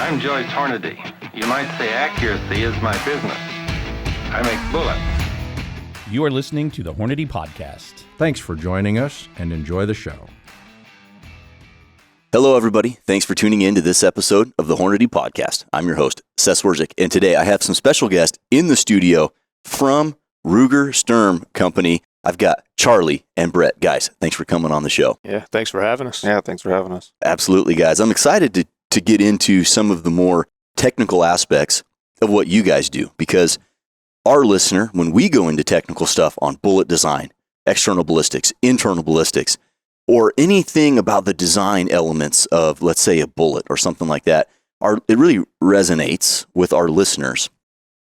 I'm Joyce Hornady. You might say accuracy is my business. I make bullets. You are listening to the Hornady Podcast. Thanks for joining us and enjoy the show. Hello, everybody. Thanks for tuning in to this episode of the Hornady Podcast. I'm your host, Seth, and today I have some special guests in the studio from Ruger Sturm Company. I've got Charlie and Brett. Guys, thanks for coming on the show. Yeah, thanks for having us. Yeah, thanks for having us. Absolutely, guys. I'm excited to get into some of the more technical aspects of what you guys do, because our listener, when we go into technical stuff on bullet design, external ballistics, internal ballistics, or anything about the design elements of, let's say, a bullet or something like that, it really resonates with our listeners.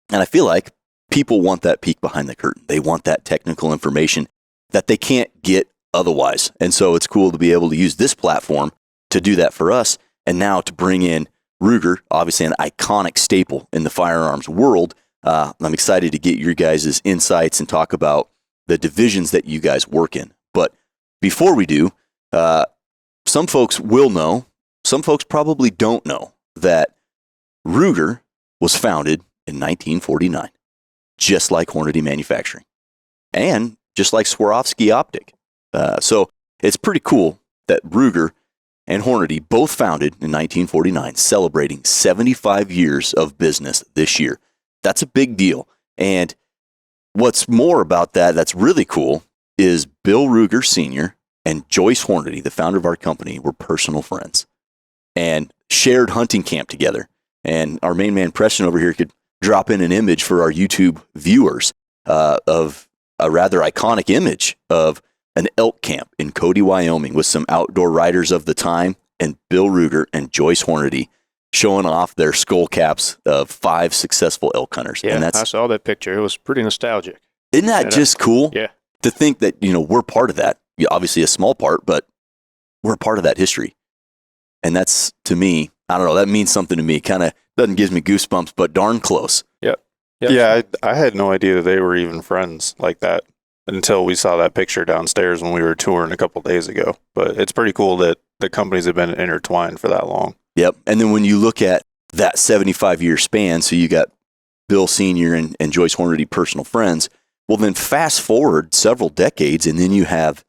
And I feel like people want that peek behind the curtain. They want that technical information that they can't get otherwise. And so it's cool to be able to use this platform to do that for us. And now to bring in Ruger, obviously an iconic staple in the firearms world. I'm excited to get your guys' insights and talk about the divisions that you guys work in. But before we do, some folks will know, some folks probably don't know, that Ruger was founded in 1949, just like Hornady Manufacturing, and just like Swarovski Optic. So it's pretty cool that Ruger and Hornady, both founded in 1949, celebrating 75 years of business this year. That's a big deal. And what's more about that that's really cool is Bill Ruger Sr. and Joyce Hornady, the founder of our company, were personal friends and shared hunting camp together. And our main man, Preston, over here could drop in an image for our YouTube viewers of a rather iconic image of an elk camp in Cody, Wyoming, with some outdoor riders of the time, and Bill Ruger and Joyce Hornady showing off their skull caps of 5 successful elk hunters. Yeah, and I saw that picture. It was pretty nostalgic. Isn't that just cool? Yeah. To think that, we're part of that. Obviously a small part, but we're a part of that history. And that's, to me, I don't know, that means something to me. Kind of doesn't give me goosebumps, but darn close. Yep. Yeah, I had no idea that they were even friends like that until we saw that picture downstairs when we were touring a couple days ago. But it's pretty cool that the companies have been intertwined for that long. Yep. And then when you look at that 75-year span, so you got Bill Sr. and Joyce Hornady, personal friends, well, then fast forward several decades, and then you have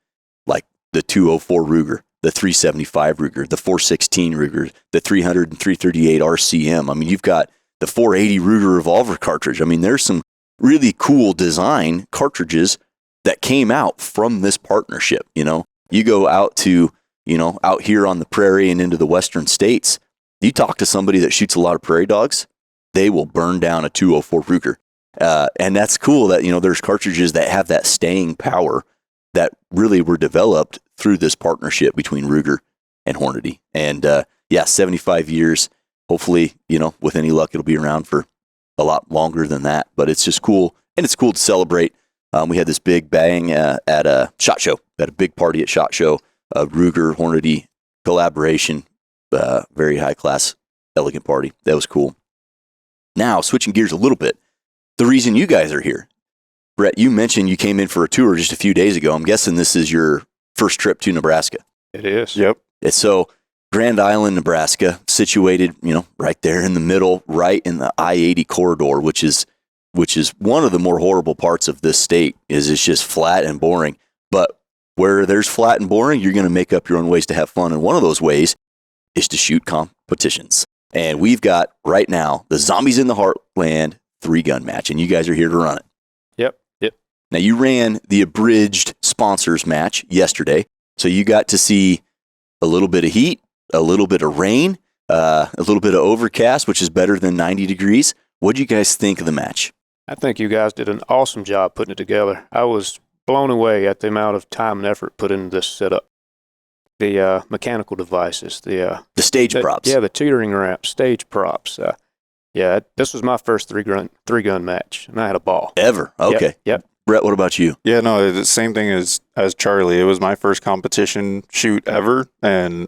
like the 204 Ruger, the 375 Ruger, the 416 Ruger, the 300 and 338 RCM. I mean, you've got the 480 Ruger revolver cartridge. I mean, there's some really cool design cartridges that came out from this partnership. You go out to, out here on the prairie and into the western states, you talk to somebody that shoots a lot of prairie dogs, they will burn down a 204 Ruger. And that's cool that, there's cartridges that have that staying power that really were developed through this partnership between Ruger and Hornady. And 75 years, hopefully, with any luck, it'll be around for a lot longer than that. But it's just cool. And it's cool to celebrate. We had this big bang at a SHOT Show. We had a big party at SHOT Show, Ruger Hornady collaboration, very high class, elegant party. That was cool. Now, switching gears a little bit, the reason you guys are here. Brett, you mentioned you came in for a tour just a few days ago. I'm guessing this is your first trip to Nebraska. It is. Yep. So Grand Island, Nebraska, situated, right there in the middle, right in the I-80 corridor, which is one of the more horrible parts of this state. Is it's just flat and boring. But where there's flat and boring, you're going to make up your own ways to have fun. And one of those ways is to shoot competitions. And we've got right now the Zombies in the Heartland 3-gun match, and you guys are here to run it. Yep. Now, you ran the abridged sponsors match yesterday, so you got to see a little bit of heat, a little bit of rain, a little bit of overcast, which is better than 90 degrees. What did you guys think of the match? I think you guys did an awesome job putting it together. I was blown away at the amount of time and effort put into this setup. The mechanical devices, the stage props. Yeah, the teetering ramp, stage props. This was my first three-gun match, and I had a ball. Ever? Okay. Yep. Brett, what about you? Yeah, no, the same thing as Charlie. It was my first competition shoot ever, and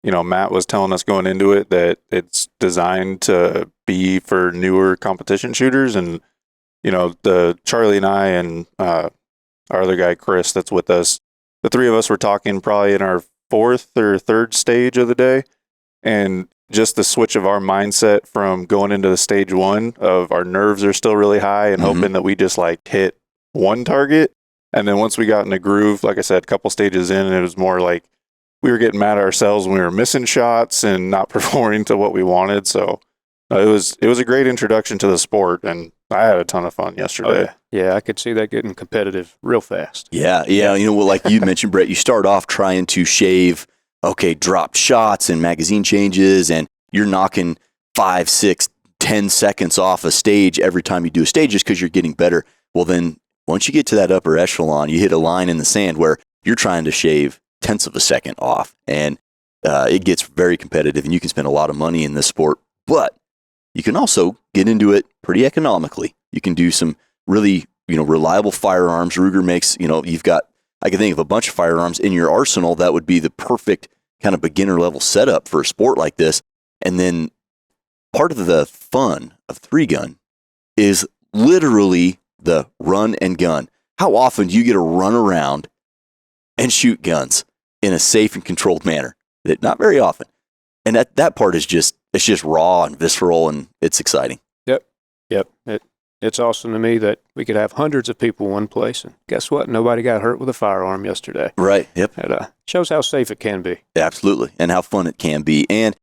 Matt was telling us going into it that it's designed to be for newer competition shooters, and the Charlie and I and our other guy Chris that's with us, the three of us were talking probably in our fourth or third stage of the day, and just the switch of our mindset from going into the stage one of our nerves are still really high and hoping that we just like hit one target. And then once we got in the groove, like I said, a couple stages in, it was more like we were getting mad at ourselves when we were missing shots and not performing to what we wanted. So it was a great introduction to the sport, and I had a ton of fun yesterday. Oh, yeah, I could see that getting competitive real fast. Yeah. You know, well, like you mentioned, Brett, you start off trying to shave, dropped shots and magazine changes, and you're knocking 5, 6, 10 seconds off a stage every time you do a stage just because you're getting better. Well, then once you get to that upper echelon, you hit a line in the sand where you're trying to shave tenths of a second off, and it gets very competitive, and you can spend a lot of money in this sport, but you can also get into it pretty economically. You can do some really, reliable firearms. Ruger makes, I can think of a bunch of firearms in your arsenal that would be the perfect kind of beginner level setup for a sport like this. And then part of the fun of 3-gun is literally the run and gun. How often do you get to run around and shoot guns in a safe and controlled manner? Not very often. And that part is just raw and visceral, and it's exciting. Yep. It's awesome to me that we could have hundreds of people in one place, and guess what? Nobody got hurt with a firearm yesterday. Right. Yep. It shows how safe it can be. Absolutely, and how fun it can be. And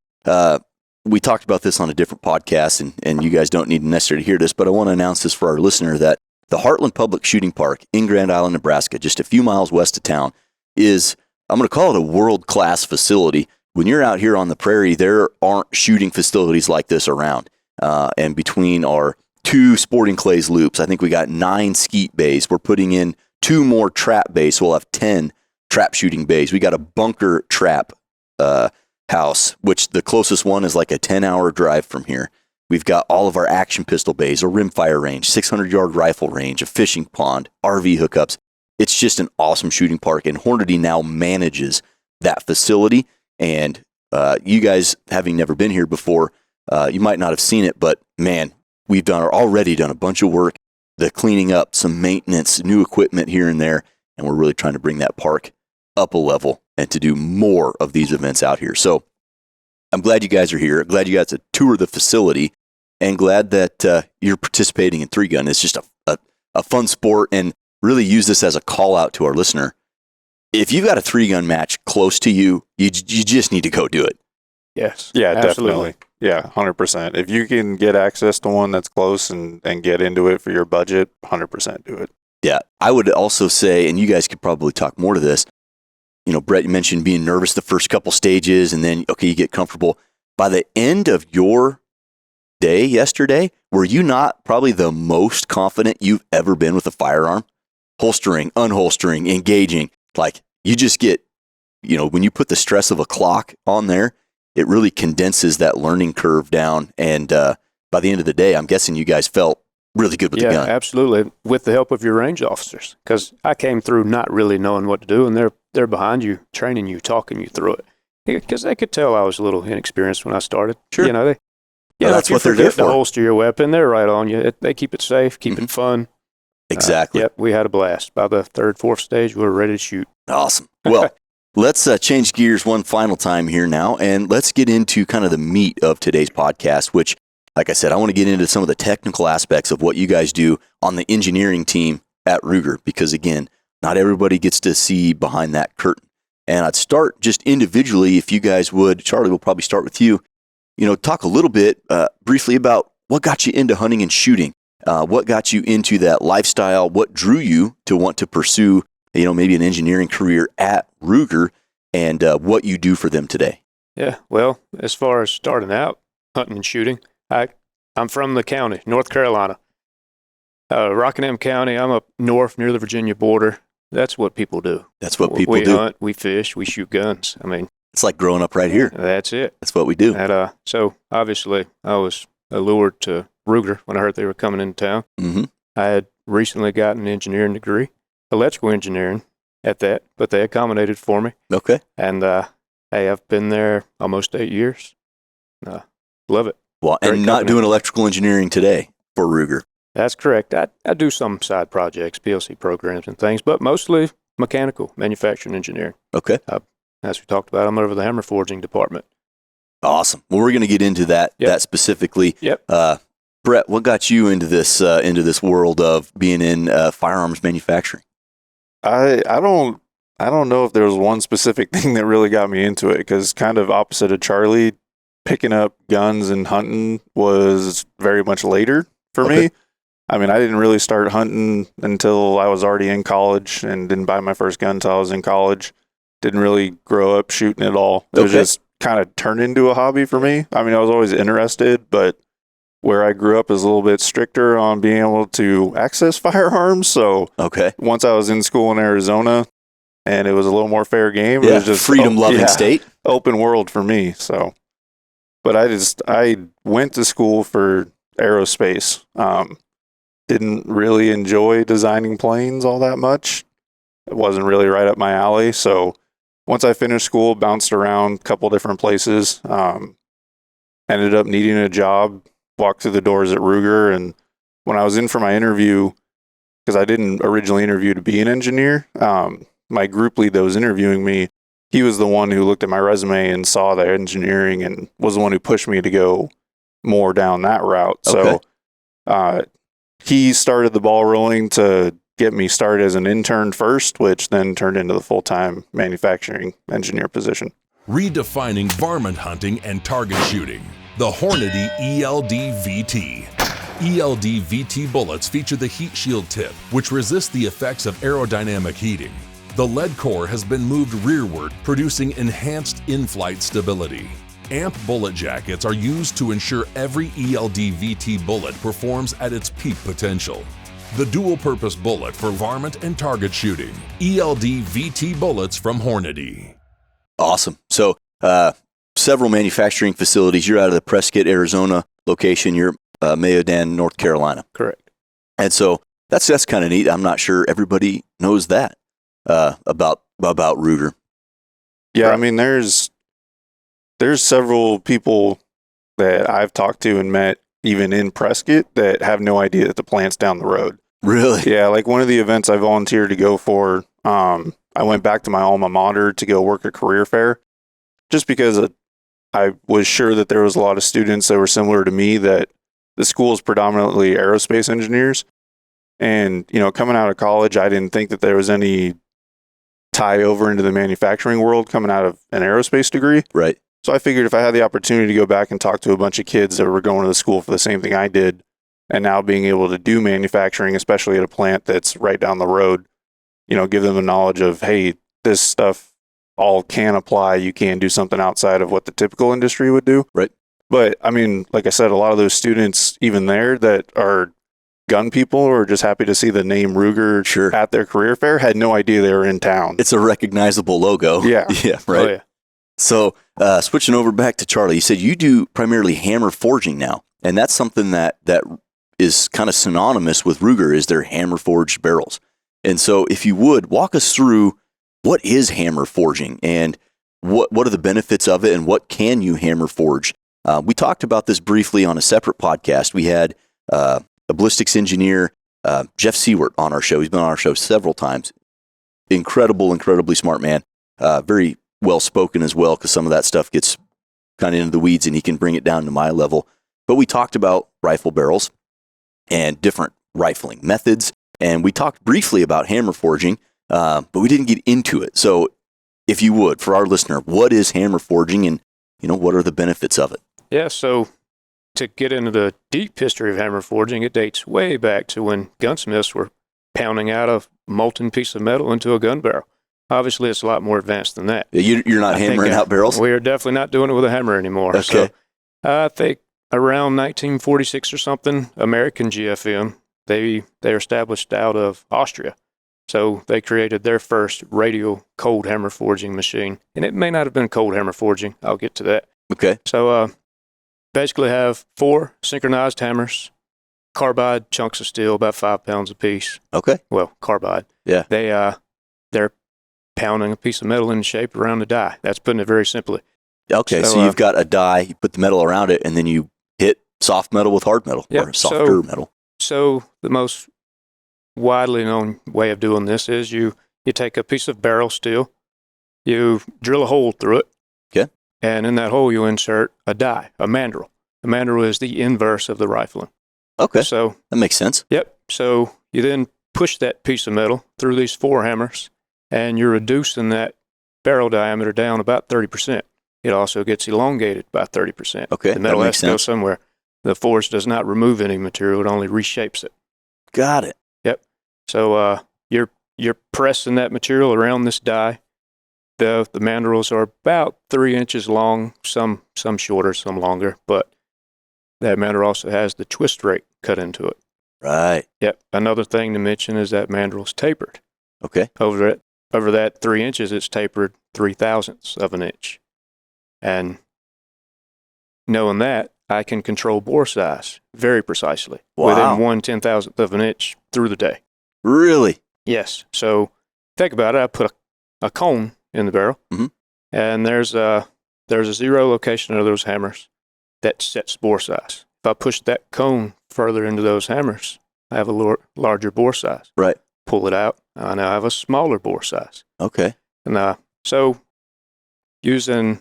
we talked about this on a different podcast, and you guys don't need necessarily to hear this, but I want to announce this for our listener that the Heartland Public Shooting Park in Grand Island, Nebraska, just a few miles west of town, is, I'm going to call it a world-class facility. When you're out here on the prairie, there aren't shooting facilities like this around. And between our 2 sporting clays loops, I think we got 9 skeet bays. We're putting in 2 more trap bays, so we'll have 10 trap shooting bays. We got a bunker trap house, which the closest one is like a 10-hour drive from here. We've got all of our action pistol bays, a rimfire range, 600-yard rifle range, a fishing pond, RV hookups. It's just an awesome shooting park, and Hornady now manages that facility. And you guys, having never been here before, you might not have seen it, but man, we've already done a bunch of work, the cleaning up, some maintenance, new equipment here and there, and we're really trying to bring that park up a level and to do more of these events out here. So I'm glad you guys are here. Glad you got to tour the facility, and glad that you're participating in 3-gun. It's just a fun sport, and really use this as a call out to our listener. If you've got a 3-gun match close to you, you just need to go do it. Yes. Yeah, absolutely. definitely. Yeah, 100%. If you can get access to one that's close and get into it for your budget, 100% do it. Yeah. I would also say, and you guys could probably talk more to this, Brett, you mentioned being nervous the first couple stages, and then, you get comfortable. By the end of your day yesterday, were you not probably the most confident you've ever been with a firearm? Holstering, unholstering, engaging. Like, you just get, when you put the stress of a clock on there, it really condenses that learning curve down. And by the end of the day, I'm guessing you guys felt really good with the gun. Yeah, absolutely. With the help of your range officers. Because I came through not really knowing what to do, and they're behind you, training you, talking you through it. Because they could tell I was a little inexperienced when I started. Sure. That's what they're there for. To holster your weapon, they're right on you. They keep it safe, keep it fun. Exactly. Yep, we had a blast. By the 3rd, 4th stage, we were ready to shoot. Awesome. Well, let's change gears one final time here now, and let's get into kind of the meat of today's podcast, which, like I said, I want to get into some of the technical aspects of what you guys do on the engineering team at Ruger, because, again, not everybody gets to see behind that curtain. And I'd start just individually, if you guys would. Charlie, we'll probably start with you. Talk a little bit briefly about what got you into hunting and shooting. What got you into that lifestyle? What drew you to want to pursue, maybe an engineering career at Ruger, and what you do for them today? Yeah, well, as far as starting out hunting and shooting, I'm from the county, North Carolina. Rockingham County, I'm up north near the Virginia border. That's what people do. That's what people do. We hunt, we fish, we shoot guns. I mean, it's like growing up right here. That's it. That's what we do. And, so obviously I was allured to Ruger when I heard they were coming into town. Mm-hmm. I had recently gotten an engineering degree, electrical engineering at that, but they accommodated for me. Okay. And hey, I've been there almost 8 years. Love it. Well, Great and not company. doing electrical engineering today for Ruger. That's correct. I do some side projects, PLC programs and things, but mostly mechanical, manufacturing engineering. Okay. As we talked about, I'm over the hammer forging department. Awesome. Well, we're going to get into that specifically. Yep. Brett, what got you into this world of being in firearms manufacturing? I don't know if there was one specific thing that really got me into it, because kind of opposite of Charlie, picking up guns and hunting was very much later for me. I mean, I didn't really start hunting until I was already in college, and didn't buy my first gun until I was in college. Didn't really grow up shooting at all. It was just kind of turned into a hobby for me. I mean, I was always interested, but where I grew up is a little bit stricter on being able to access firearms. So once I was in school in Arizona and it was a little more fair game, it was just freedom-loving state. Open world for me. So, but I went to school for aerospace. Didn't really enjoy designing planes all that much. It wasn't really right up my alley. So once I finished school, bounced around a couple different places, ended up needing a job, walked through the doors at Ruger. And when I was in for my interview, because I didn't originally interview to be an engineer, my group lead that was interviewing me, he was the one who looked at my resume and saw the engineering and was the one who pushed me to go more down that route. So he started the ball rolling to get me started as an intern first, which then turned into the full-time manufacturing engineer position. Redefining varmint hunting and target shooting. The Hornady ELD VT. ELD VT bullets feature the heat shield tip, which resists the effects of aerodynamic heating. The lead core has been moved rearward, producing enhanced in-flight stability. AMP bullet jackets are used to ensure every ELD VT bullet performs at its peak potential. The dual-purpose bullet for varmint and target shooting. ELD VT bullets from Hornady. Awesome. So, several manufacturing facilities. You're out of the Prescott, Arizona location. You're Mayodan, North Carolina. Correct. And so that's kind of neat. I'm not sure everybody knows that about Ruger. Yeah, I mean, there's several people that I've talked to and met, even in Prescott, that have no idea that the plant's down the road. Really? Yeah, like one of the events I volunteered to go for, I went back to my alma mater to go work a career fair, just because I was sure that there was a lot of students that were similar to me, that the school is predominantly aerospace engineers. And, you know, coming out of college, I didn't think that there was any tie over into the manufacturing world coming out of an aerospace degree. Right. So I figured if I had the opportunity to go back and talk to a bunch of kids that were going to the school for the same thing I did, and now being able to do manufacturing, especially at a plant that's right down the road, you know, give them the knowledge of, hey, this stuff all can apply. You can do something outside of what the typical industry would do. Right. But I mean, like I said, a lot of those students, even there, that are gun people or just happy to see the name Ruger at their career fair, had no idea they were in town. It's a recognizable logo. Yeah. Yeah. Right. Oh, yeah. So, switching over back to Charlie, you said you do primarily hammer forging now, and that's something that is kind of synonymous with Ruger, is their hammer forged barrels. And so, if you would walk us through, what is hammer forging, and what are the benefits of it, and what can you hammer forge? We talked about this briefly on a separate podcast. We had a ballistics engineer, Jeff Seward, on our show. He's been on our show several times. Incredibly smart man. Very well spoken as well, because some of that stuff gets kind of into the weeds and he can bring it down to my level. But we talked about rifle barrels and different rifling methods, and we talked briefly about hammer forging, but we didn't get into it. So if you would, for our listener, what is hammer forging, and what are the benefits of it? Yeah, so to get into the deep history of hammer forging, it dates way back to when gunsmiths were pounding out a molten piece of metal into a gun barrel. Obviously, it's a lot more advanced than that. You're not hammering out barrels? We are definitely not doing it with a hammer anymore. Okay. So, I think around 1946 or something, American GFM, they are established out of Austria. So they created their first radial cold hammer forging machine. And it may not have been cold hammer forging. I'll get to that. Okay. So basically have 4 synchronized hammers, carbide chunks of steel, about 5 pounds apiece. Okay. Well, carbide. Yeah. They're pounding a piece of metal in shape around the die. That's putting it very simply. Okay, so you've got a die, you put the metal around it, and then you hit soft metal with hard metal, or softer metal. So the most widely known way of doing this is you take a piece of barrel steel, you drill a hole through it. Okay. And in that hole, you insert a die, a mandrel. The mandrel is the inverse of the rifling. Okay. So, That makes sense. yep. So you then push that piece of metal through these 4 hammers, and you're reducing that barrel diameter down about 30%. It also gets elongated by 30%. Okay, The metal that has makes to go sense. somewhere. The forge does not remove any material; it only reshapes it. Got it. Yep. So you're pressing that material around this die. The mandrels are about 3 inches long, some shorter, some longer, but that mandrel also has the twist rate cut into it. Right. Yep. Another thing to mention is that mandrel's tapered. Okay. Over that 3 inches, it's tapered 3/1000ths of an inch. And knowing that, I can control bore size very precisely Wow. within 1/10,000th of an inch through the day. Really? Yes. So think about it. I put a cone in the barrel, Mhm. and there's a 0 location of those hammers that sets bore size. If I push that cone further into those hammers, I have a larger bore size. Right. Pull it out, I now have a smaller bore size. Okay. And so using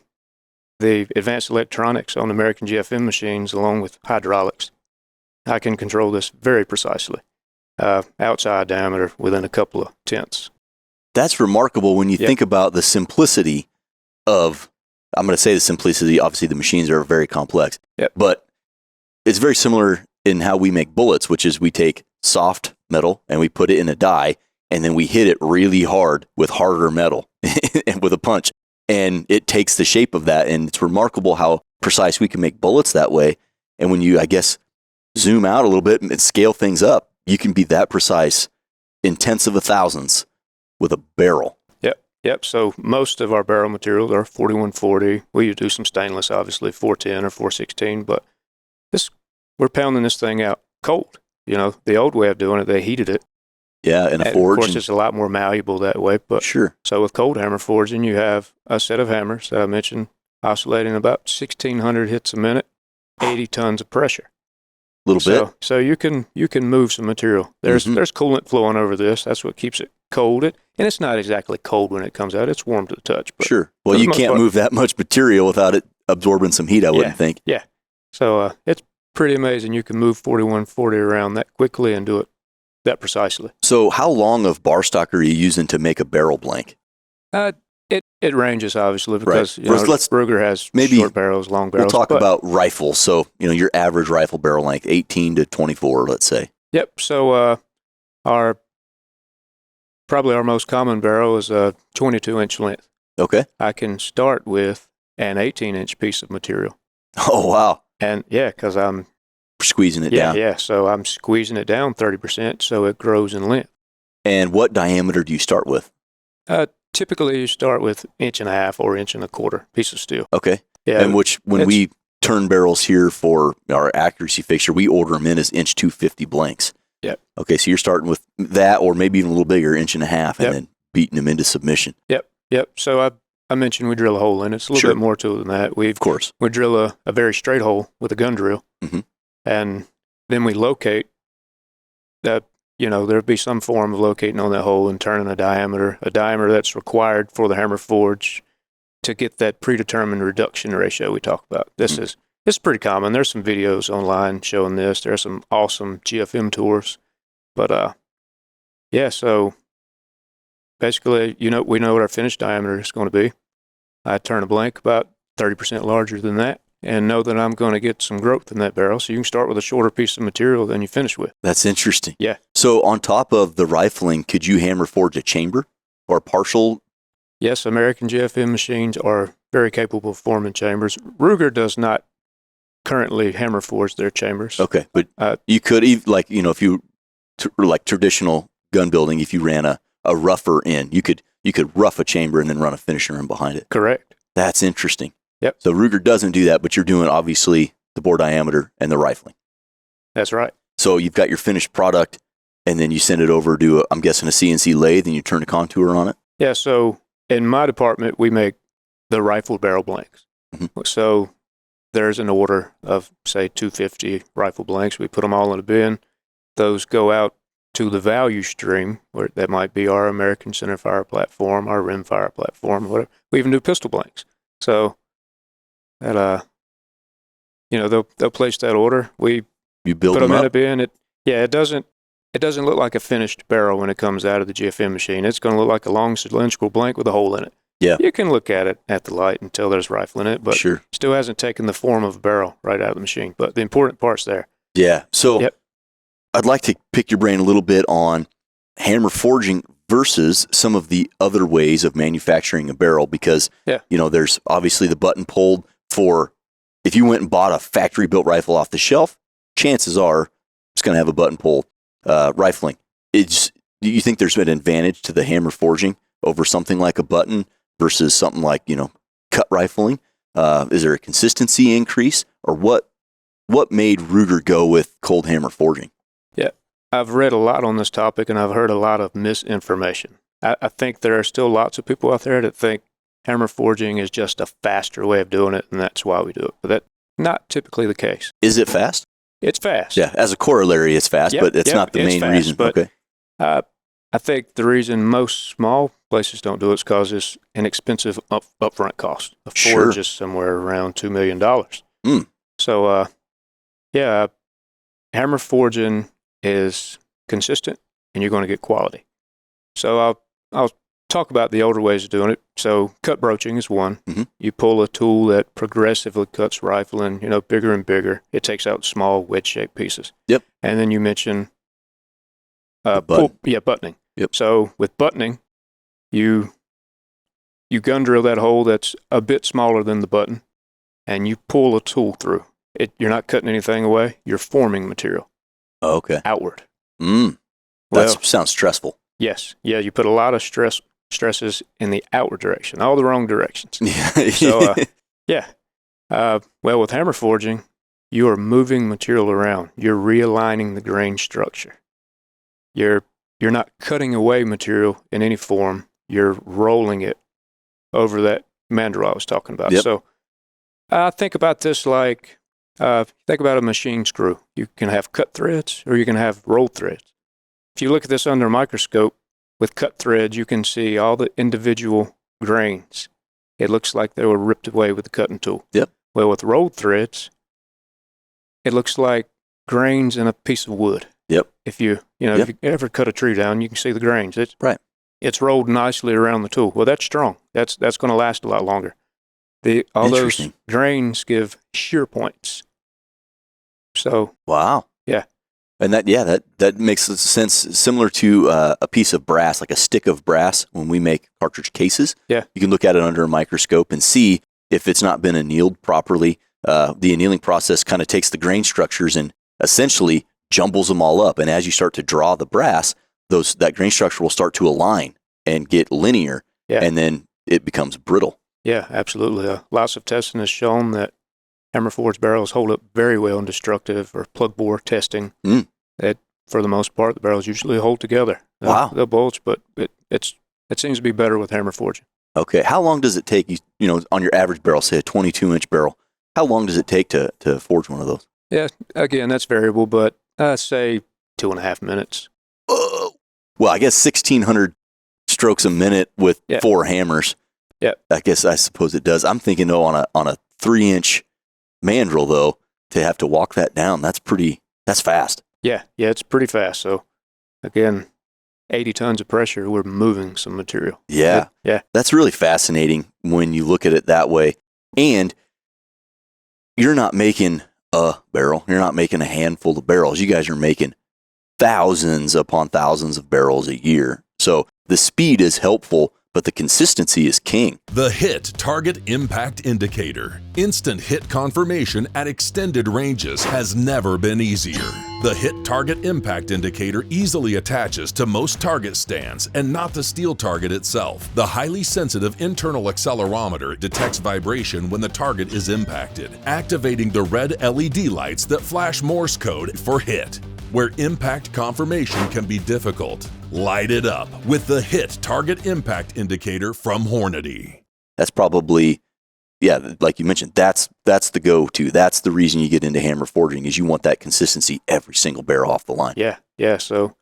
the advanced electronics on American GFM machines along with hydraulics, I can control this very precisely. Outside diameter within a couple of tenths. That's remarkable when you Yep. think about the simplicity of, I'm going to say the simplicity, obviously the machines are very complex, Yep. but it's very similar in how we make bullets, which is we take soft metal and we put it in a die, and then we hit it really hard with harder metal and with a punch, and it takes the shape of that. And it's remarkable how precise we can make bullets that way. And when you, I guess, zoom out a little bit and scale things up, you can be that precise in tenths of a thousandths with a barrel. Yep. So most of our barrel materials are 4140. We do some stainless, obviously 410 or 416, but we're pounding this thing out cold. The old way of doing it, they heated it. Yeah, in a And forge. Of course, it's a lot more malleable that way. But Sure. so with cold hammer forging, you have a set of hammers that I mentioned oscillating about 1,600 hits a minute, 80 tons of pressure. A little bit. So you can move some material. There's coolant flowing over this. That's what keeps it cold. And it's not exactly cold when it comes out. It's warm to the touch. But Sure. Well, for the you most can't part- move that much material without it absorbing some heat, I wouldn't think. Yeah. So it's pretty amazing. You can move 4140 around that quickly and do it that precisely. So how long of bar stock are you using to make a barrel blank? It ranges obviously because Right. Let's Ruger has maybe- short barrels, long barrels. We'll talk but- about rifles. So, your average rifle barrel length, 18 to 24, let's say. Yep. So probably our most common barrel is a 22-inch length. Okay. I can start with an 18-inch piece of material. Oh, wow. And yeah, because I'm Squeezing it down. yeah. So I'm squeezing it down 30% so it grows in length. And what diameter do you start with? Typically, you start with 1.5 or 1.25 piece of steel. Okay. Yeah. And when it's- we turn barrels here for our accuracy fixture, we order them in as inch 250 blanks. Yep. Okay. So you're starting with that or maybe even a little bigger, 1.5 and Yep. then beating them into submission. Yep. So I mentioned we drill a hole in it. It's a little Sure. bit more to it than that. Of course. We drill a very straight hole with a gun drill, Mhm. and then we locate that. There'd be some form of locating on that hole and turning a diameter that's required for the hammer forge to get that predetermined reduction ratio we talk about. It's pretty common. There's some videos online showing this. There's some awesome GFM tours, but yeah. So basically, we know what our finished diameter is going to be. I turn a blank about 30% larger than that, and know that I'm going to get some growth in that barrel. So you can start with a shorter piece of material than you finish with. That's interesting. Yeah. So on top of the rifling, could you hammer forge a chamber or a partial? Yes, American GFM machines are very capable of forming chambers. Ruger does not currently hammer forge their chambers. Okay. But you could, if you, like traditional gun building, if you ran a rougher in, you could rough a chamber and then run a finisher in behind it. Correct. That's interesting. Yep. So Ruger doesn't do that, but you're doing obviously the bore diameter and the rifling. That's right. So you've got your finished product and then you send it over to, I'm guessing, a CNC lathe and you turn a contour on it? Yeah, so in my department, we make the rifle barrel blanks. Mhm. So there's an order of, say, 250 rifle blanks. We put them all in a bin. Those go out to the value stream, where that might be our American centerfire platform, our rimfire platform, whatever. We even do pistol blanks. So that they'll place that order. We You build put them them in a up? bin. It doesn't look like a finished barrel when it comes out of the GFM machine. It's going to look like a long cylindrical blank with a hole in it. Yeah. You can look at it at the light and tell there's rifle in it, but Sure. still hasn't taken the form of a barrel right out of the machine. But the important part's there. Yeah. So Yep. I'd like to pick your brain a little bit on hammer forging versus some of the other ways of manufacturing a barrel because, there's obviously the button pulled for if you went and bought a factory built rifle off the shelf, chances are it's going to have a button pull rifling. Do you think there's an advantage to the hammer forging over something like a button versus something like, cut rifling? Is there a consistency increase or what made Ruger go with cold hammer forging? Yeah. I've read a lot on this topic and I've heard a lot of misinformation. I think there are still lots of people out there that think hammer forging is just a faster way of doing it and that's why we do it. But that's not typically the case. Is it fast? It's fast. Yeah, as a corollary, it's fast, but it's not the main fast, reason. but, Okay. I think the reason most small places don't do it is because it's an expensive upfront cost. A forge is somewhere around $2 million. Mm. So, hammer forging is consistent, and you're going to get quality. So I'll talk about the older ways of doing it. So cut broaching is one. Mm-hmm. You pull a tool that progressively cuts rifling, bigger and bigger. It takes out small wedge-shaped pieces. Yep. And then you mentioned buttoning. Yep. So with buttoning, you gun drill that hole that's a bit smaller than the button, and you pull a tool through. You're not cutting anything away. You're forming material Okay. outward. That sounds stressful. Yes. Yeah, you put a lot of stresses in the outward direction, all the wrong directions. Yeah. So, with hammer forging, you are moving material around. You're realigning the grain structure. You're not cutting away material in any form. You're rolling it over that mandrel I was talking about. Yep. So think about this like, think about a machine screw. You can have cut threads or you can have rolled threads. If you look at this under a microscope with cut threads, you can see all the individual grains. It looks like they were ripped away with the cutting tool. Yep. Well, with rolled threads, it looks like grains in a piece of wood. Yep. If you ever cut a tree down, you can see the grains. It's rolled nicely around the tool. Well, that's strong. That's going to last a lot longer. All those grains give shear points. So wow. Yeah. And that makes sense. Similar to a piece of brass, like a stick of brass when we make cartridge cases. Yeah. You can look at it under a microscope and see if it's not been annealed properly. The annealing process kind of takes the grain structures and essentially jumbles them all up. And as you start to draw the brass, that grain structure will start to align and get linear. Yeah. And then it becomes brittle. Yeah, absolutely. Lots of testing has shown that hammer forged barrels hold up very well in destructive or plug bore testing. That for the most part, the barrels usually hold together. Wow. They'll bulge, but it seems to be better with hammer forging. Okay. How long does it take you on your average barrel, say a 22-inch barrel, how long does it take to forge one of those? Yeah, again, that's variable, but say 2.5 minutes. Well, I guess 1,600 strokes a minute with 4 hammers. Yeah. I suppose it does. I'm thinking though on a 3-inch mandrel though, to have to walk that down, that's fast. Yeah, it's pretty fast. So again, 80 tons of pressure, we're moving some material. Yeah. Yeah. That's really fascinating when you look at it that way. And you're not making a barrel. You're not making a handful of barrels. You guys are making thousands upon thousands of barrels a year. So the speed is helpful, but the consistency is king. The HIT Target Impact Indicator. Instant hit confirmation at extended ranges has never been easier. The HIT Target Impact Indicator easily attaches to most target stands and not the steel target itself. The highly sensitive internal accelerometer detects vibration when the target is impacted, activating the red LED lights that flash Morse code for HIT. Where impact confirmation can be difficult, light it up with the HIT Target Impact Indicator from Hornady. That's probably, like you mentioned, that's the go-to. That's the reason you get into hammer forging is you want that consistency every single barrel off the line. Yeah. So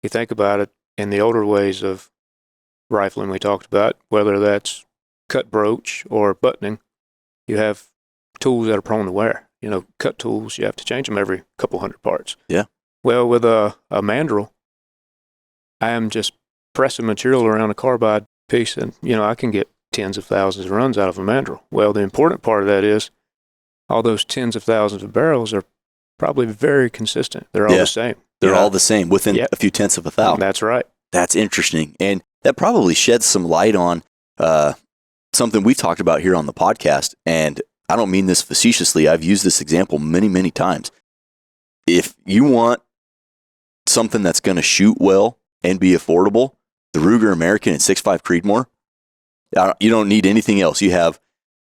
you think about it in the older ways of rifling we talked about, whether that's cut broach or buttoning, you have tools that are prone to wear. You know, cut tools, you have to change them every couple hundred parts. Yeah. Well, with a mandrel, I am just pressing material around a carbide piece, and, you know, I can get tens of thousands of runs out of a mandrel. Well, the important part of that is all those tens of thousands of barrels are probably very consistent. They're all the same. They're all the same within a few tenths of a thou. That's right. That's interesting. And that probably sheds some light on something we've talked about here on the podcast. And I don't mean this facetiously. I've used this example many, many times. If you want something that's going to shoot well and be affordable, the Ruger American and 6.5 Creedmoor, you don't need anything else. You have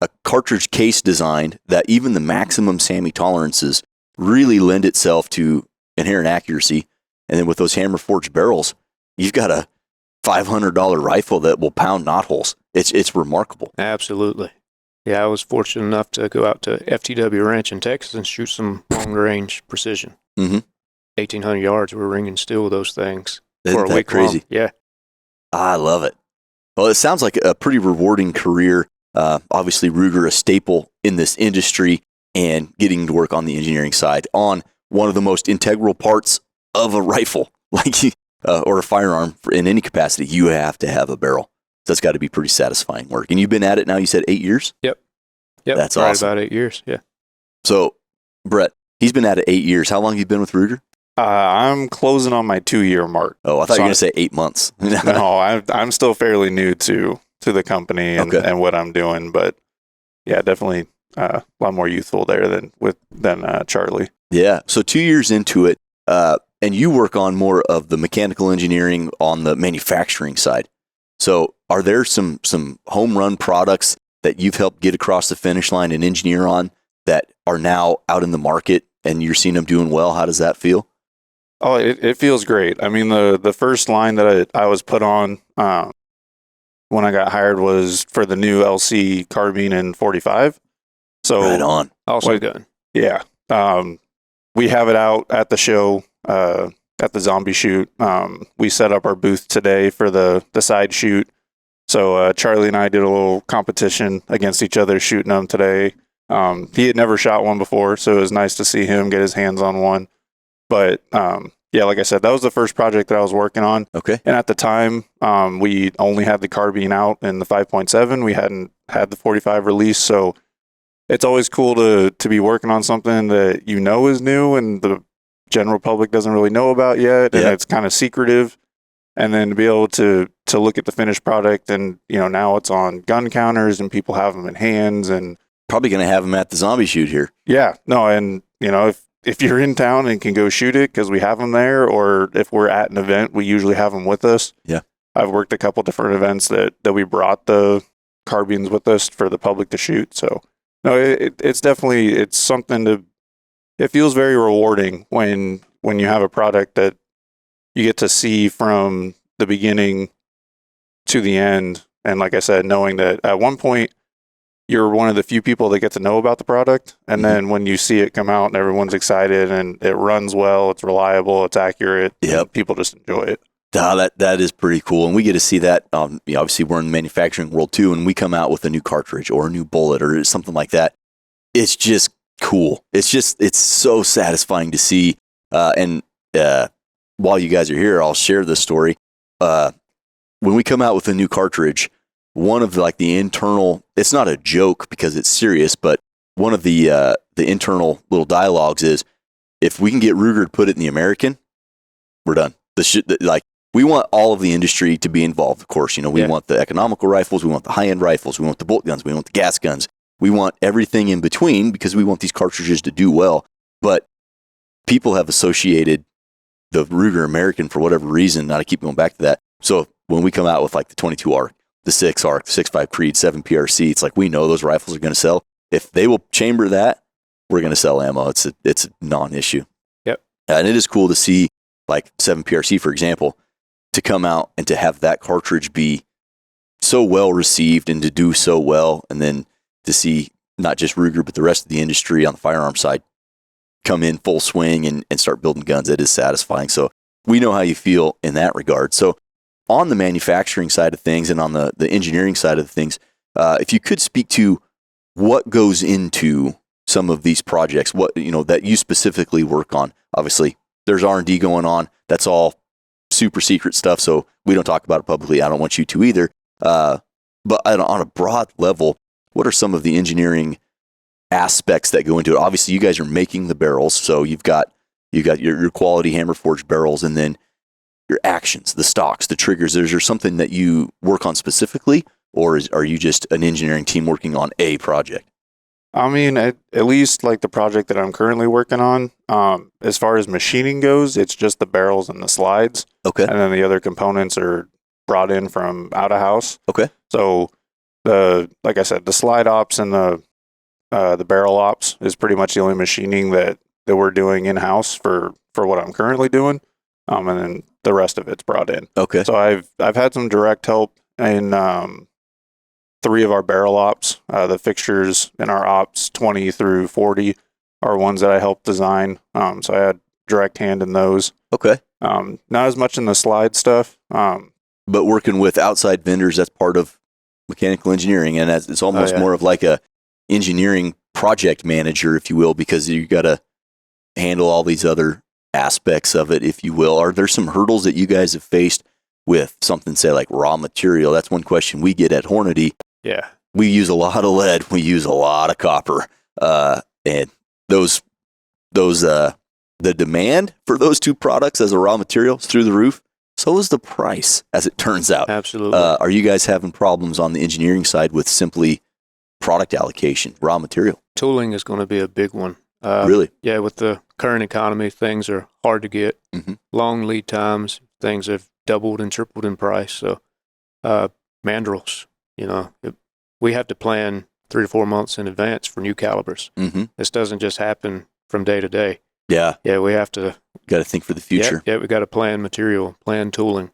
a cartridge case designed that even the maximum SAMI tolerances really lend itself to inherent accuracy. And then with those hammer forged barrels, you've got a $500 rifle that will pound knotholes. It's remarkable. Absolutely. Yeah, I was fortunate enough to go out to FTW Ranch in Texas and shoot some long-range precision. 1,800 yards. We're ringing steel with those things for a week crazy? Long. Yeah. I love it. Well, it sounds like a pretty rewarding career. Obviously, Ruger, a staple in this industry, and getting to work on the engineering side on one of the most integral parts of a rifle, or a firearm in any capacity. You have to have a barrel. So that's got to be pretty satisfying work. And you've been at it now, you said 8 years? Yep. That's right, awesome. about 8 years, yeah. So, Brett, he's been at it 8 years. How long have you been with Ruger? I'm closing on my 2-year mark. Oh, I thought you were going to say 8 months. No, I'm still fairly new to the company and what I'm doing, but yeah, definitely a lot more youthful there than Charlie. Yeah. So 2 years into it, and you work on more of the mechanical engineering on the manufacturing side. So are there some home run products that you've helped get across the finish line and engineer on that are now out in the market and you're seeing them doing well? How does that feel? Oh, it feels great. I mean, the first line that I was put on when I got hired was for the new LC carbine in 45. So right on. Also good. Yeah. We have it out at the show, at the zombie shoot. We set up our booth today for the side shoot. So Charlie and I did a little competition against each other shooting them today. He had never shot one before, so it was nice to see him get his hands on one. But yeah, like I said, that was the first project that I was working on. Okay. And at the time, we only had the carbine out in the 5.7. We hadn't had the 45 release, so it's always cool to be working on something that you know is new and the general public doesn't really know about yet, and it's kind of secretive. And then to be able to look at the finished product, and now it's on gun counters and people have them in hands, and probably going to have them at the zombie shoot here. Yeah, no, and if you're in town and can go shoot it because we have them there, or if we're at an event, we usually have them with us. Yeah, I've worked a couple different events that we brought the carbines with us for the public to shoot. So no, it's definitely something it feels very rewarding when you have a product that you get to see from the beginning to the end. And like I said, knowing that at one point you're one of the few people that get to know about the product. And then when you see it come out and everyone's excited and it runs well, it's reliable, it's accurate. Yep. People just enjoy it. That is pretty cool. And we get to see that. Obviously, we're in the manufacturing world too. And we come out with a new cartridge or a new bullet or something like that. It's just cool. It's so satisfying to see. And while you guys are here, I'll share this story. When we come out with a new cartridge, one of the internal, it's not a joke because it's serious, but one of the internal little dialogues is, if we can get Ruger to put it in the American, we're done. We want all of the industry to be involved. Of course, we want the economical rifles, we want the high-end rifles, we want the bolt guns, we want the gas guns, we want everything in between because we want these cartridges to do well. But people have associated the Ruger American for whatever reason. Now I keep going back to that. So when we come out with the 22 ARC, the 6 ARC, the 6.5 Creed, 7 PRC, it's we know those rifles are going to sell. If they will chamber that, we're going to sell ammo. It's a non-issue. Yep. And it is cool to see 7 PRC, for example, to come out and to have that cartridge be so well received and to do so well, and then to see not just Ruger but the rest of the industry on the firearm side come in full swing and start building guns. It is satisfying. So we know how you feel in that regard. So on the manufacturing side of things and on the engineering side of things, if you could speak to what goes into some of these projects, what, that you specifically work on? Obviously, there's R&D going on. That's all super secret stuff, so we don't talk about it publicly. I don't want you to either. But on a broad level, what are some of the engineering aspects that go into it? Obviously, you guys are making the barrels, so you've got your quality hammer forged barrels, and then your actions, the stocks, the triggers. Is there something that you work on specifically, or are you just an engineering team working on a project? I mean, at least like the project that I'm currently working on, as far as machining goes, it's just the barrels and the slides. Okay. And then the other components are brought in from out of house. Okay. So like I said, the slide ops and the barrel ops is pretty much the only machining that we're doing in house for what I'm currently doing. And then the rest of it's brought in. Okay. So I've had some direct help in 3 of our barrel ops. The fixtures in our ops 20 through 40 are ones that I helped design. So I had direct hand in those. Okay. Not as much in the slide stuff. But working with outside vendors, that's part of mechanical engineering, and it's almost more of like a engineering project manager, if you will, because you got to handle all these other aspects of it, if you will. Are there some hurdles that you guys have faced with something, say, like raw material? That's one question we get at Hornady. Yeah. We use a lot of lead. We use a lot of copper. And the demand for those two products as a raw material is through the roof. So is the price, as it turns out. Absolutely. Are you guys having problems on the engineering side with simply product allocation, raw material? Tooling is going to be a big one. Really? Yeah, with the current economy, things are hard to get. Mm-hmm. Long lead times, things have doubled and tripled in price. So mandrels, we have to plan 3 to 4 months in advance for new calibers. Mm-hmm. This doesn't just happen from day to day. Yeah. Yeah, we have to. Got to think for the future. Yeah, we got to plan material, plan tooling.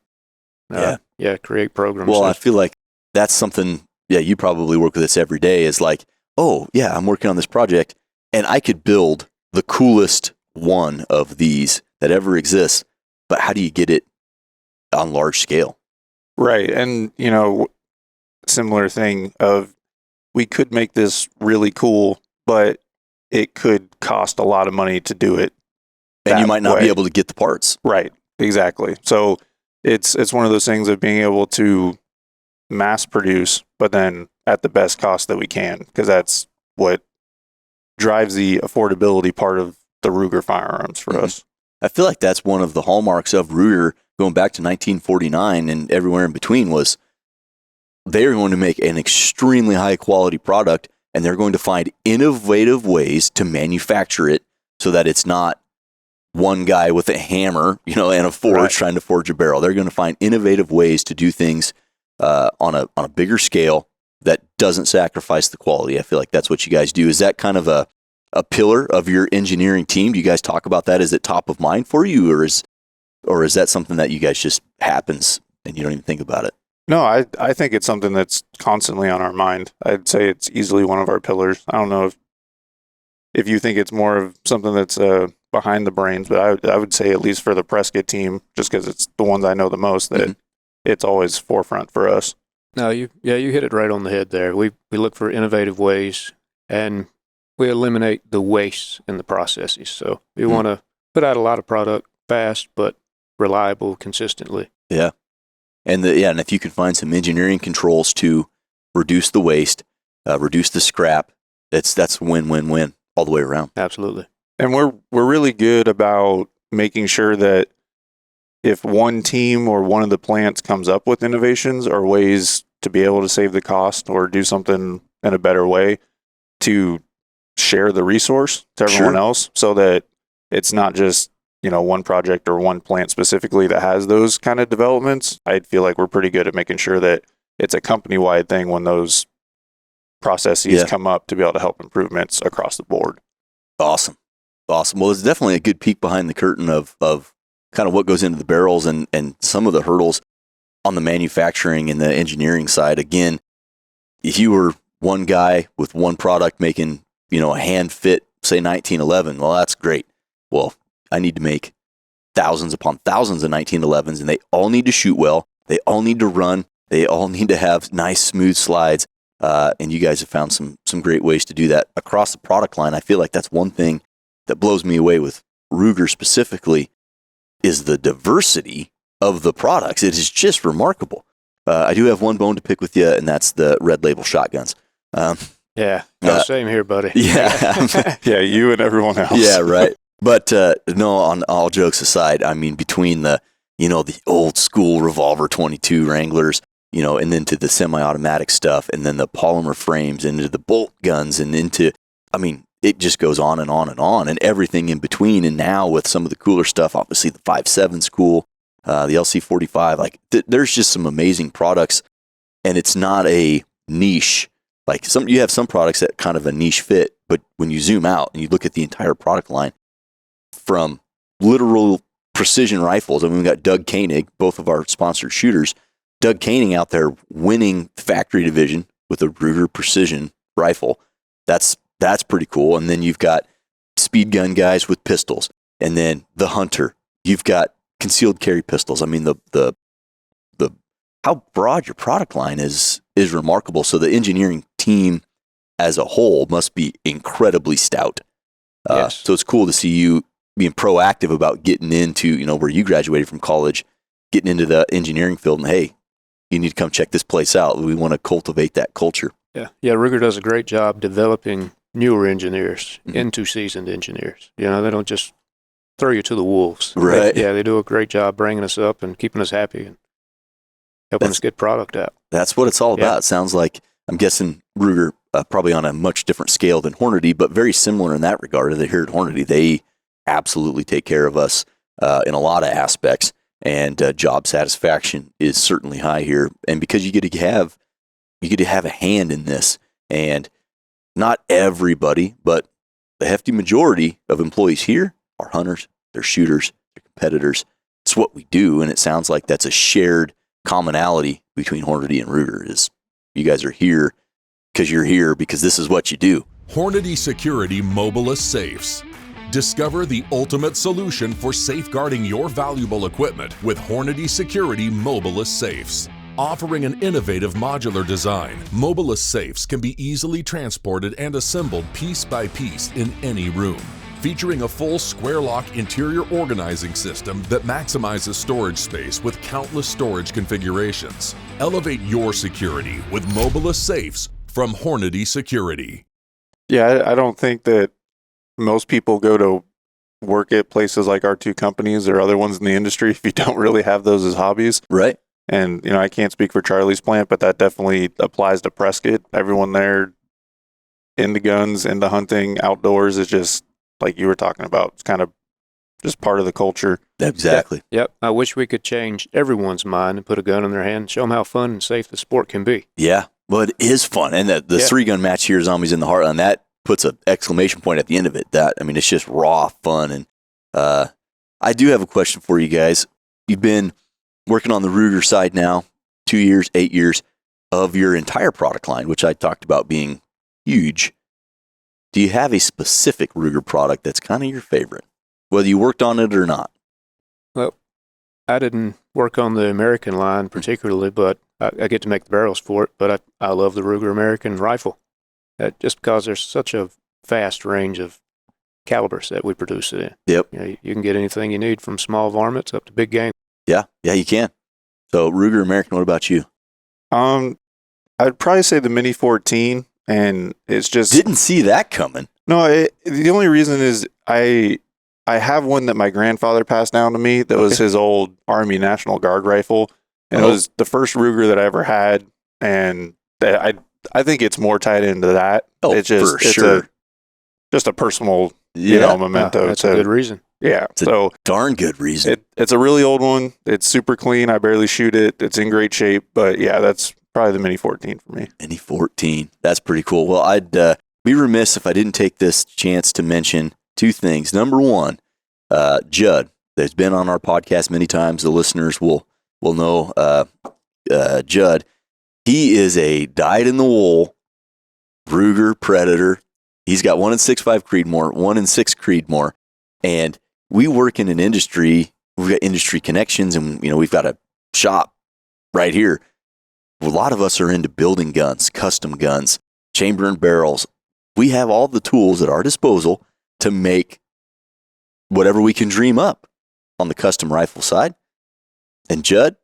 Create programs. Well, I feel like that's something, you probably work with this every day, is like, oh, yeah, I'm working on this project, and I could build the coolest one of these that ever exists, but how do you get it on large scale? Right. And, similar thing of we could make this really cool, but it could cost a lot of money to do it. And you might not be able to get the parts. Right. Exactly. So it's one of those things of being able to mass produce, but then at the best cost that we can, because that's what drives the affordability part of the Ruger firearms for us. I feel like that's one of the hallmarks of Ruger going back to 1949 and everywhere in between was they're going to make an extremely high quality product, and they're going to find innovative ways to manufacture it so that it's not one guy with a hammer, and a forge trying to forge a barrel. They're going to find innovative ways to do things on a bigger scale that doesn't sacrifice the quality. I feel like that's what you guys do. Is that kind of a pillar of your engineering team? Do you guys talk about that? Is it top of mind for you, or is that something that you guys just happens and you don't even think about it? No, I think it's something that's constantly on our mind. I'd say it's easily one of our pillars. I don't know if you think it's more of something that's behind the brains, but I would say at least for the Prescott team, just because it's the ones I know the most, that it's always forefront for us. No, you hit it right on the head there. We look for innovative ways, and we eliminate the waste in the processes. So we want to put out a lot of product fast, but reliable, consistently. Yeah. And if you can find some engineering controls to reduce the waste, reduce the scrap, that's win-win-win all the way around. Absolutely. And we're really good about making sure that if one team or one of the plants comes up with innovations or ways to be able to save the cost or do something in a better way, to share the resource to everyone else, so that it's not just one project or one plant specifically that has those kind of developments. I feel like we're pretty good at making sure that it's a company-wide thing when those processes come up, to be able to help improvements across the board. Awesome. Well, it's definitely a good peek behind the curtain of kind of what goes into the barrels and some of the hurdles on the manufacturing and the engineering side. Again, if you were one guy with one product making, a hand fit, say 1911, well, that's great. Well, I need to make thousands upon thousands of 1911s, and they all need to shoot well. They all need to run. They all need to have nice, smooth slides. And you guys have found some great ways to do that across the product line. I feel like that's one thing that blows me away with Ruger specifically is the diversity of the products. It is just remarkable. I do have one bone to pick with you, and that's the red label shotguns. Same here, buddy. Yeah. Yeah, you and everyone else. Yeah, right. But no, on all jokes aside, I mean, between the old school revolver 22 Wranglers, and then to the semi-automatic stuff, and then the polymer frames, and into the bolt guns, and into, I mean, it just goes on and on and on, and everything in between. And now with some of the cooler stuff, obviously the 5.7's cool, the LC45, like there's just some amazing products, and it's not a niche. Like you have some products that kind of a niche fit, but when you zoom out and you look at the entire product line, from literal precision rifles, I mean, we got Doug Koenig, both of our sponsored shooters, Doug Koenig out there winning factory division with a Ruger precision rifle. That's pretty cool. And then you've got speed gun guys with pistols, and then the hunter. You've got concealed carry pistols. I mean, the how broad your product line is remarkable. So the engineering team as a whole must be incredibly stout. Yes. So it's cool to see you being proactive about getting into, where you graduated from college, getting into the engineering field, and hey, you need to come check this place out. We want to cultivate that culture. Yeah. Ruger does a great job developing newer engineers into seasoned engineers. They don't just throw you to the wolves. Right. They do a great job bringing us up and keeping us happy and helping us get product out. That's what it's all about. It sounds like, I'm guessing Ruger, probably on a much different scale than Hornady, but very similar in that regard. Here at Hornady, they absolutely take care of us in a lot of aspects, and job satisfaction is certainly high here. And because you get to have a hand in this, and not everybody, but the hefty majority of employees here are hunters, they're shooters, they're competitors. It's what we do, and it sounds like that's a shared commonality between Hornady and Ruger. Is you guys are here because you're here because this is what you do. Hornady Security Mobilus Safes. Discover the ultimate solution for safeguarding your valuable equipment with Hornady Security Mobilus Safes. Offering an innovative modular design, Mobilus Safes can be easily transported and assembled piece by piece in any room. Featuring a full square lock interior organizing system that maximizes storage space with countless storage configurations. Elevate your security with Mobilus Safes from Hornady Security. Yeah, I don't think that most people go to work at places like our two companies or other ones in the industry if you don't really have those as hobbies. Right. And, I can't speak for Charlie's plant, but that definitely applies to Prescott. Everyone there into guns, into hunting, outdoors is just like you were talking about. It's kind of just part of the culture. Exactly. Yep. I wish we could change everyone's mind and put a gun in their hand and show them how fun and safe the sport can be. Yeah. Well, it is fun. And the 3-gun match here, Zombies in the Heartland, that puts an exclamation point at the end of it. It's just raw fun. And I do have a question for you guys. You've been working on the Ruger side now, 2 years, 8 years of your entire product line, which I talked about being huge. Do you have a specific Ruger product that's kind of your favorite, whether you worked on it or not? Well, I didn't work on the American line particularly, but I get to make the barrels for it. But I love the Ruger American rifle, just because there's such a vast range of calibers that we produce it in. Yep. You can get anything you need from small varmints up to big game. Yeah, you can. So Ruger American, what about you? I'd probably say the Mini 14, and it's just didn't see that coming. No, the only reason is I have one that my grandfather passed down to me that was his old Army National Guard rifle, and it was the first Ruger that I ever had, and I think it's more tied into that. Oh, it's just, for sure. Just a personal memento. That's a good reason. Yeah, it's a darn good reason. It's a really old one. It's super clean. I barely shoot it. It's in great shape. But yeah, that's probably the Mini 14 for me. Mini 14. That's pretty cool. Well, I'd be remiss if I didn't take this chance to mention two things. Number one, Judd, that's been on our podcast many times. The listeners will know Judd. He is a dyed-in-the-wool Ruger Predator. He's got 1 in 6.5 Creedmoor, 1 in 6 Creedmoor, and we work in an industry. We've got industry connections, and we've got a shop right here. a lot of us are into building guns, custom guns, chamber and barrels. We have all the tools at our disposal to make whatever we can dream up on the custom rifle side. And Judd,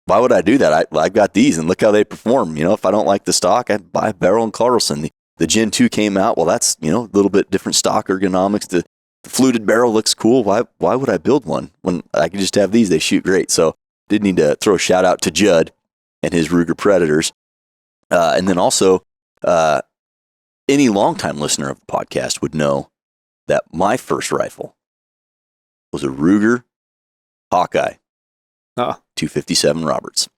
why would I do that? I've got these, and look how they perform. If I don't like the stock, I buy a barrel and Carlson. The Gen 2 came out. Well, that's, a little bit different stock ergonomics. The fluted barrel looks cool. Why would I build one when I could just have these? They shoot great. So did need to throw a shout out to Judd and his Ruger Predators. And then also, any longtime listener of the podcast would know that my first rifle was a Ruger Hawkeye 257 Roberts.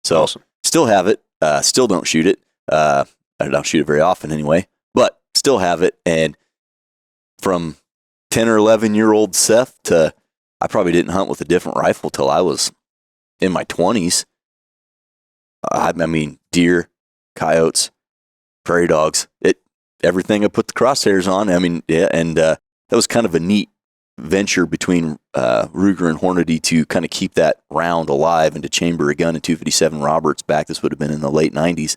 So awesome. Still have it. Still don't shoot it. I don't shoot it very often anyway, but still have it. And from 10 or 11-year-old Seth to, I probably didn't hunt with a different rifle till I was in my 20s. I mean, deer, coyotes, prairie dogs, everything I put the crosshairs on. I mean, yeah, and that was kind of a neat venture between Ruger and Hornady to kind of keep that round alive and to chamber a gun in 257 Roberts back. This would have been in the late 90s.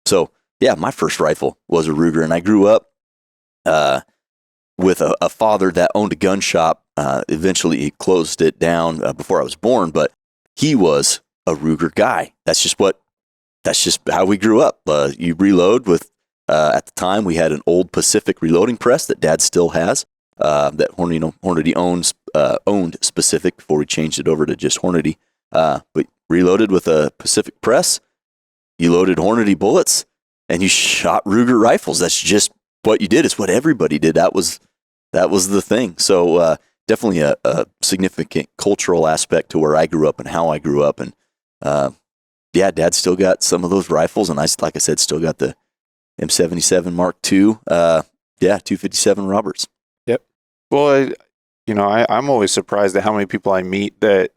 So, yeah, my first rifle was a Ruger, and I grew up with a father that owned a gun shop. Eventually, he closed it down before I was born, but he was a Ruger guy. That's just how we grew up. You reload with, at the time, we had an old Pacific reloading press that Dad still has, that Hornady owned Pacific before we changed it over to just Hornady. But reloaded with a Pacific press, you loaded Hornady bullets, and you shot Ruger rifles. That's just what you did. It's what everybody did. That was the thing. So definitely a significant cultural aspect to where I grew up and how I grew up. And yeah, Dad still got some of those rifles, and like I said, still got the M77 Mark II. 257 Roberts. Yep. Well, I'm always surprised at how many people I meet that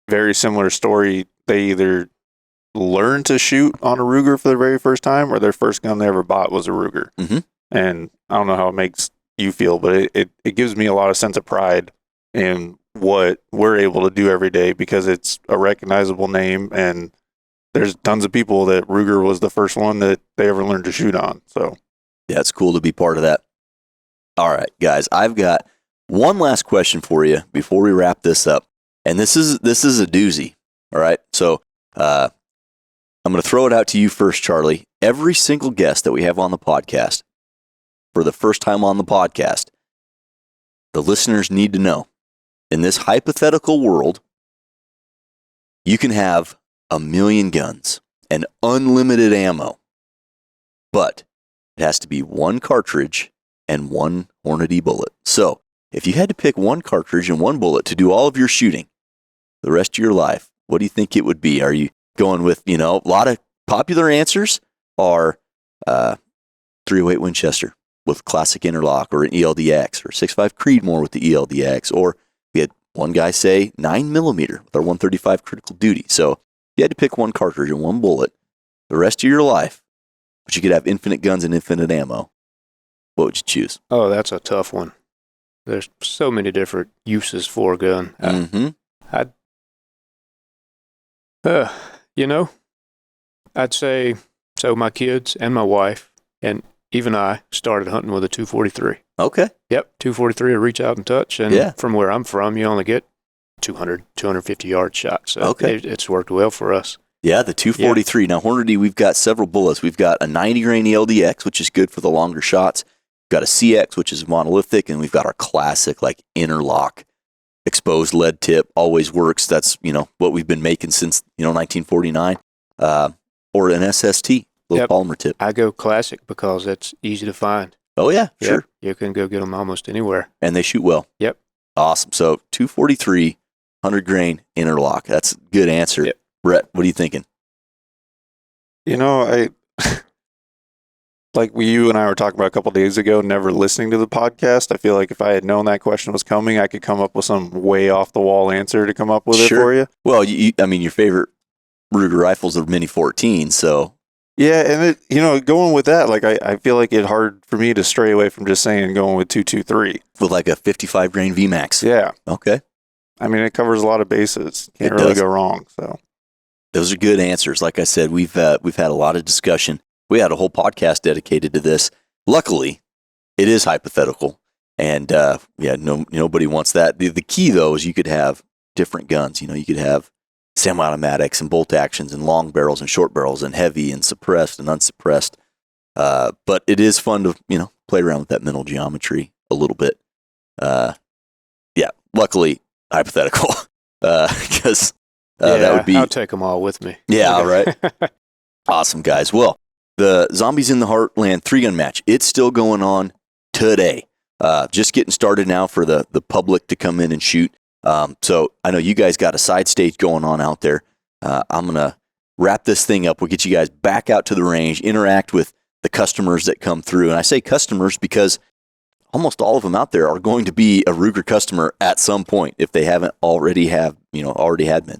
very similar story. They either learned to shoot on a Ruger for the very first time, or their first gun they ever bought was a Ruger. Mm-hmm. And I don't know how it makes you feel, but it gives me a lot of sense of pride in what we're able to do every day, because it's a recognizable name, and there's tons of people that Ruger was the first one that they ever learned to shoot on. So yeah, it's cool to be part of that. All right, guys, I've got one last question for you before we wrap this up, and this is a doozy. All right, so I'm going to throw it out to you first, Charlie. Every single guest that we have on the podcast, for the first time on the podcast, the listeners need to know, in this hypothetical world, you can have 1 million guns and unlimited ammo, but it has to be one cartridge and one Hornady bullet. So if you had to pick one cartridge and one bullet to do all of your shooting the rest of your life, what do you think it would be? Are you going with, a lot of popular answers are 308 Winchester with classic interlock, or an ELDX, or 6.5 Creedmoor with the ELDX, or we had one guy say 9mm with our 135 critical duty. So you had to pick one cartridge and one bullet the rest of your life, but you could have infinite guns and infinite ammo. What would you choose? Oh, that's a tough one. There's so many different uses for a gun. Mm-hmm. I'd say, so my kids and my wife and even I started hunting with a 243. Okay. Yep, 243 to reach out and touch. And Yeah. from where I'm from, you only get 200, 250 yard shots. So Okay. it's worked well for us. Yeah, the 243. Yeah. Now, Hornady, we've got several bullets. We've got a 90 grain ELDX, which is good for the longer shots. We've got a CX, which is monolithic, and we've got our classic, interlock, exposed lead tip, always works. That's, what we've been making since, 1949. Or an SST, little polymer tip. I go classic because it's easy to find. Oh, yeah, Yep. sure. You can go get them almost anywhere. And they shoot well. Yep. Awesome. So 243, 100 grain interlock. That's a good answer. Yep. Brett, what are you thinking? I like you and I were talking about a couple of days ago, never listening to the podcast. I feel like if I had known that question was coming, I could come up with some way off the wall answer to come up with it for you. Well, your favorite Ruger rifles are Mini 14, so. Yeah, and going with that, I feel like it's hard for me to stray away from just saying going with 223. With a 55 grain VMAX. Yeah. Okay. I mean, it covers a lot of bases. Can't It really does. go wrong, so. those are good answers. Like I said, we've had a lot of discussion. We had a whole podcast dedicated to this. Luckily, it is hypothetical, and nobody wants that. The key though is you could have different guns. You could have semi-automatics and bolt actions and long barrels and short barrels and heavy and suppressed and unsuppressed. But it is fun to play around with that mental geometry a little bit. Luckily hypothetical, because that would be. I'll take them all with me. Yeah, all right. Awesome, guys. Well, the Zombies in the Heartland 3-gun match, it's still going on today. Just getting started now for the public to come in and shoot. So I know you guys got a side stage going on out there. I'm going to wrap this thing up. We'll get you guys back out to the range, interact with the customers that come through. And I say customers because almost all of them out there are going to be a Ruger customer at some point if they haven't already had been.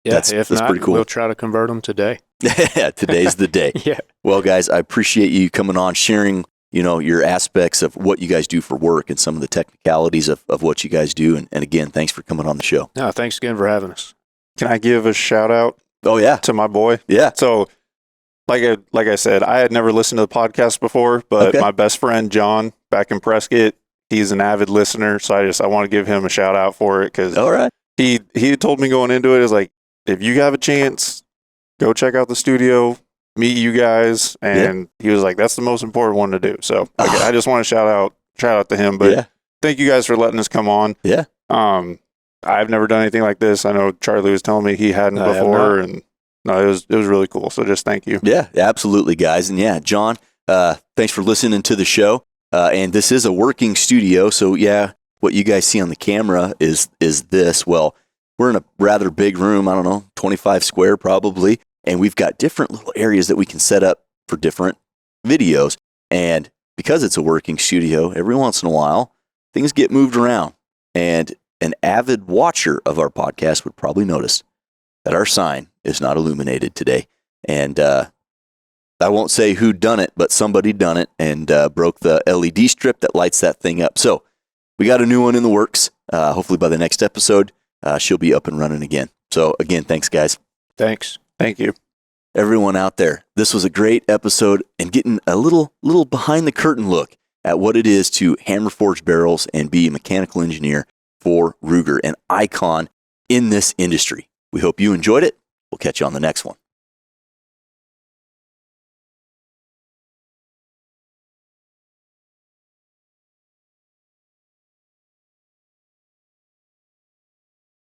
Yeah, that's not, pretty cool. We'll try to convert them today. Yeah, today's the day. Yeah. Well, guys, I appreciate you coming on, sharing, your aspects of what you guys do for work and some of the technicalities of what you guys do. And again, thanks for coming on the show. No, thanks again for having us. Can I give a shout out? Oh yeah, to my boy. Yeah. So, like I said, I had never listened to the podcast before, but my best friend John back in Prescott, he's an avid listener. So I want to give him a shout out for it because he had told me going into it is like, if you have a chance, go check out the studio, meet you guys, and he was like, that's the most important one to do. So I just want to shout out to him. But thank you guys for letting us come on. Yeah. I've never done anything like this. I know Charlie was telling me he hadn't before, and no, it was really cool. So just thank you. Yeah, absolutely, guys. And yeah, John, thanks for listening to the show. And this is a working studio, so what you guys see on the camera is this. Well, we're in a rather big room. I don't know, 25 square probably, and we've got different little areas that we can set up for different videos. And because it's a working studio, every once in a while things get moved around, and an avid watcher of our podcast would probably notice that our sign is not illuminated today. And I won't say who done it, but somebody done it and broke the LED strip that lights that thing up. So we got a new one in the works. Hopefully by the next episode, she'll be up and running again. So again, thanks, guys. Thanks. Thank you. Everyone out there, this was a great episode and getting a little behind the curtain look at what it is to hammer forge barrels and be a mechanical engineer for Ruger, an icon in this industry. We hope you enjoyed it. We'll catch you on the next one.